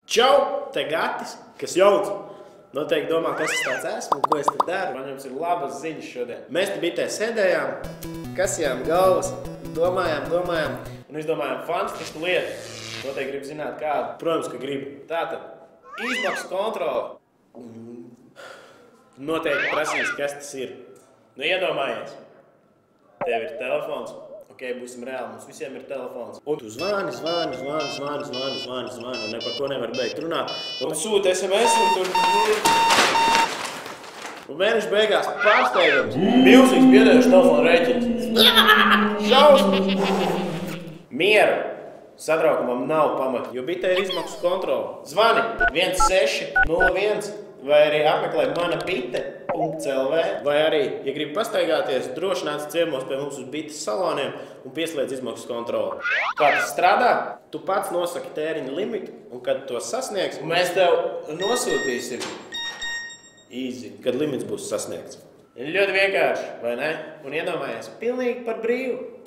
Čau, te Gatis, kas jauc. Noteikti domā, kas es tāds esmu un ko es te daru. Man jums ir labas ziņas šodien. Mēs te bitē sēdējām, kasījām galvas, domājām un izdomājām fantastisku lietu. Noteikti grib zināt kādu. Protams, ka gribu. Tātad, izmaksu kontrole. Noteikti prasīs, kas tas ir. Nu, iedomājies. Tev ir telefons. Ok, būsim reāli, mums visiem ir telefons. Un tu zvani, un ne par ko nevar beigt runāt. Un sūti SMS un tur... Un mēneša beigās pārsteigums. Milzīgs biedējuši telefonu rēķins. Šausmas! Mieru. Satraukumam nav pamata, jo bitē ir izmaksu kontrole. Zvani 1601 vai arī apmeklē manabite.lv vai arī, ja gribi pastaigāties, droši nāc ciemos pie mums uz bites saloniem un pieslēdz izmaksu kontroli. Kā tas strādā? Tu pats nosaki tēriņa limitu un kad to sasniegs, mēs tev nosūtīsim īzi, kad limits būs sasniegts. Ļoti vienkārši, vai ne? Un iedomājies, pilnīgi par brīvu.